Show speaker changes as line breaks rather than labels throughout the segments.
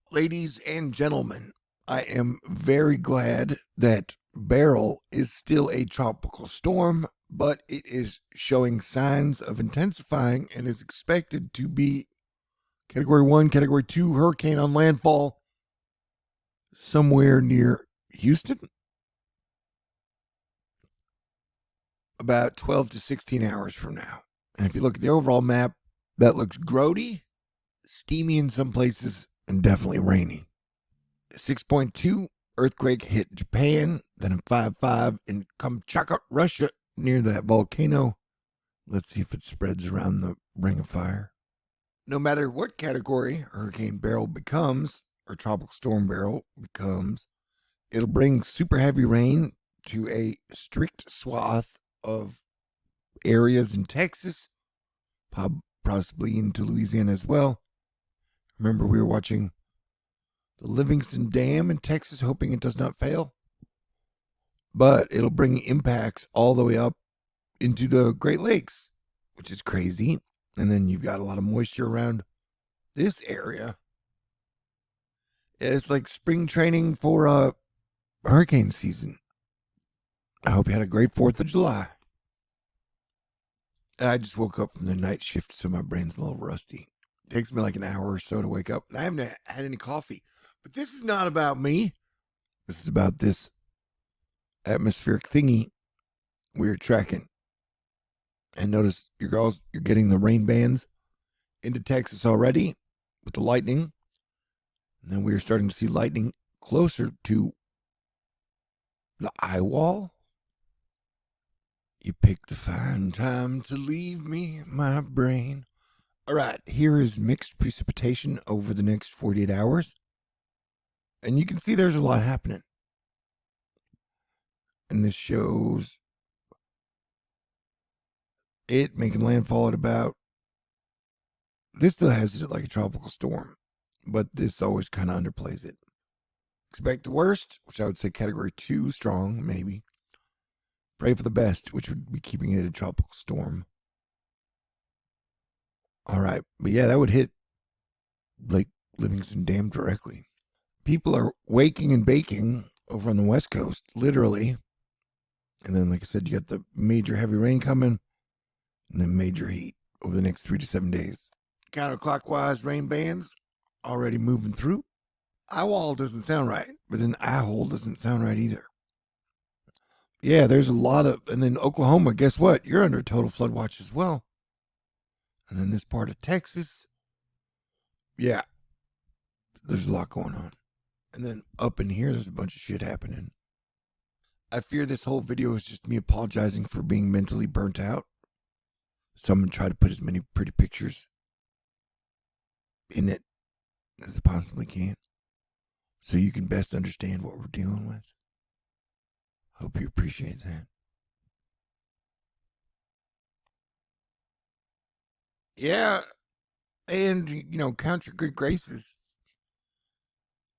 Ladies and gentlemen, I am very glad that Beryl is still a tropical storm, but it is showing signs of intensifying and is expected to be Category 1, Category 2 hurricane on landfall somewhere near Houston about 12 to 16 hours from now. And if you look at the overall map, that looks grody, steamy in some places, and definitely rainy. 6.2 earthquake hit Japan, then a 5.5 in Kamchatka, Russia, near that volcano. Let's see if it spreads around the ring of fire. No matter what category Hurricane Beryl becomes, or Tropical Storm Beryl becomes, it'll bring super heavy rain to a strict swath of areas in Texas, possibly into Louisiana as well. Remember, we were watching the Livingston Dam in Texas, hoping it does not fail. But it'll bring impacts all the way up into the Great Lakes, which is crazy. And then you've got a lot of moisture around this area. It's like spring training for hurricane season. I hope you had a great 4th of July. And I just woke up from the night shift, so my brain's a little rusty. It takes me like an hour or so to wake up, and I haven't had any coffee. But this is not about me. This is about this atmospheric thingy we're tracking. And notice you're getting the rain bands into Texas already with the lightning. And then we're starting to see lightning closer to the eye wall. You picked a fine time to leave me, my brain. All right, here is mixed precipitation over the next 48 hours. And you can see there's a lot happening. And this shows it making landfall at about, this still has it like a tropical storm, but this always kind of underplays it. Expect the worst, which I would say Category 2 strong, maybe. Pray for the best, which would be keeping it a tropical storm. All right, but yeah, that would hit Lake Livingston Dam directly. People are waking and baking over on the West Coast, literally. And then, like I said, you got the major heavy rain coming, and then major heat over the next 3 to 7 days. Counterclockwise rain bands already moving through. Eye wall doesn't sound right, but then eye hole doesn't sound right either. Yeah, there's a lot of, and then Oklahoma, guess what? You're under total flood watch as well. And then this part of Texas, yeah, there's a lot going on. And then up in here, there's a bunch of shit happening. I fear this whole video is just me apologizing for being mentally burnt out. So I'm going to try to put as many pretty pictures in it as I possibly can, so you can best understand what we're dealing with. Hope you appreciate that. Yeah, and, count your good graces.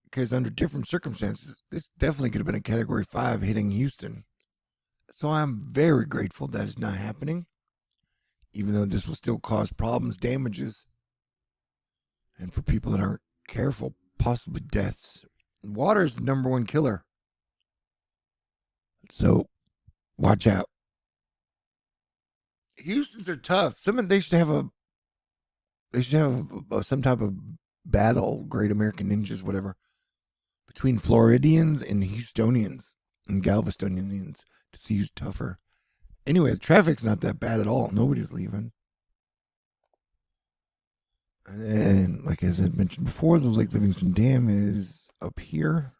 Because under different circumstances, this definitely could have been a Category 5 hitting Houston. So I'm very grateful that is not happening, even though this will still cause problems, damages, and for people that aren't careful, possibly deaths. Water is the number one killer. So watch out. Houstons are tough. They should have some type of battle, Great American Ninjas, whatever, between Floridians and Houstonians and Galvestonians to see who's tougher. Anyway, the traffic's not that bad at all. Nobody's leaving. And like as I mentioned before, the Lake Livingston Dam is up here.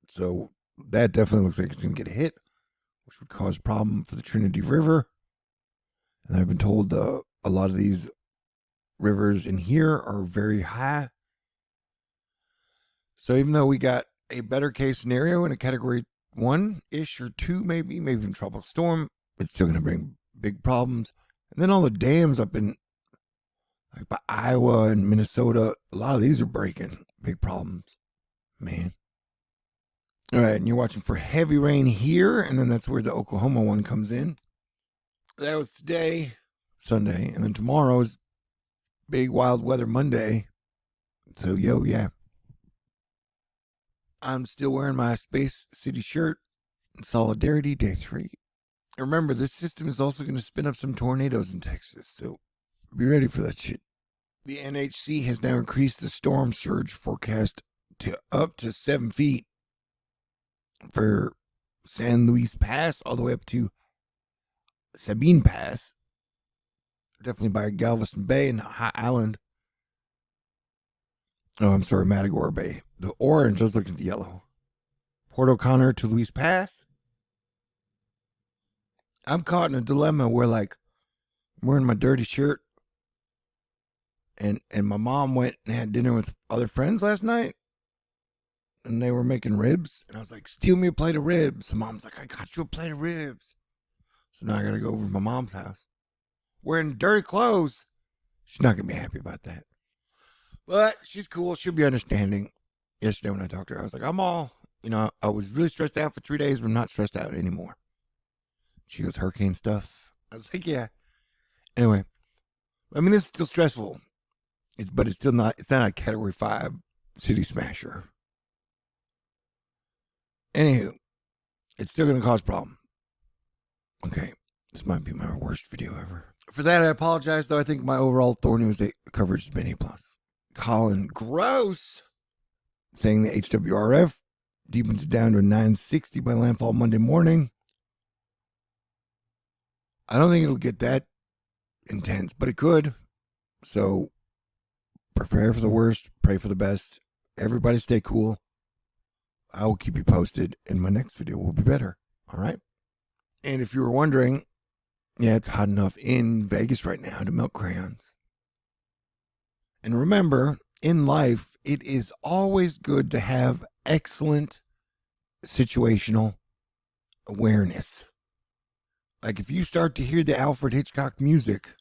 So that definitely looks like it's going to get hit, which would cause a problem for the Trinity River. And I've been told a lot of these rivers in here are very high. So even though we got a better case scenario in a Category 1-ish or 2, maybe even tropical storm, it's still going to bring big problems. And then all the dams up in like by Iowa and Minnesota, a lot of these are breaking. Big problems, man. All right, and you're watching for heavy rain here, and then that's where the Oklahoma one comes in. That was today, Sunday, and then tomorrow's big wild weather Monday. So, yeah. I'm still wearing my Space City shirt. Solidarity Day 3. Remember, this system is also going to spin up some tornadoes in Texas, so be ready for that shit. The NHC has now increased the storm surge forecast to up to 7 feet for San Luis Pass all the way up to Sabine Pass. Definitely by Galveston Bay and High Island. Oh, I'm sorry, Matagorda Bay. The orange, I was looking at the yellow. Port O'Connor to Luis Pass. I'm caught in a dilemma where, like, I'm wearing my dirty shirt, and my mom went and had dinner with other friends last night, and they were making ribs, and I was like, steal me a plate of ribs. So mom's like, I got you a plate of ribs. So now I gotta go over to my mom's house wearing dirty clothes. She's not gonna be happy about that, but she's cool. She'll be understanding. Yesterday when I talked to her, I was like, I'm all, I was really stressed out for 3 days, but I'm not stressed out anymore. She goes, hurricane stuff. I was like, yeah. Anyway, I mean, this is still stressful. But it's still not, it's not a Category 5 city smasher. Anywho, it's still going to cause problem. Okay, this might be my worst video ever. For that, I apologize, though. I think my overall THORnews coverage has been A+. Colin Gross saying the HWRF deepens it down to a 960 by landfall Monday morning. I don't think it'll get that intense, but it could. So prepare for the worst, pray for the best. Everybody stay cool. I will keep you posted, and my next video will be better. All right? And if you were wondering, yeah, it's hot enough in Vegas right now to melt crayons. And remember, in life, it is always good to have excellent situational awareness. Like if you start to hear the Alfred Hitchcock music,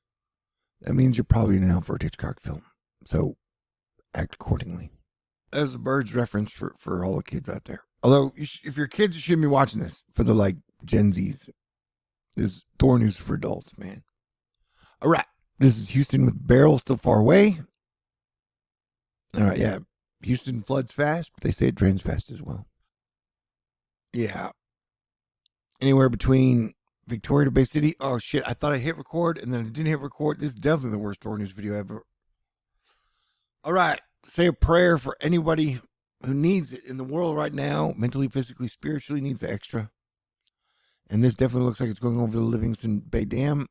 that means you're probably in an Alfred Hitchcock film. So act accordingly. That's a Birds reference for all the kids out there. Although, if you're kids, you shouldn't be watching this for the Gen Zs. This is THORnews for adults, man. All right. This is Houston with Beryl, still far away. All right, yeah. Houston floods fast, but they say it drains fast as well. Yeah. Anywhere between Victoria to Bay City. Oh, shit. I thought I hit record, and then I didn't hit record. This is definitely the worst THORnews video ever. All right. Say a prayer for anybody who needs it in the world right now, mentally, physically, spiritually, needs the extra. And this definitely looks like it's going over the Livingston Bay Dam,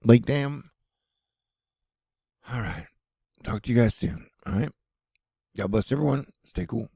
Lake Dam. All right. Talk to you guys soon. All right. God bless everyone. Stay cool.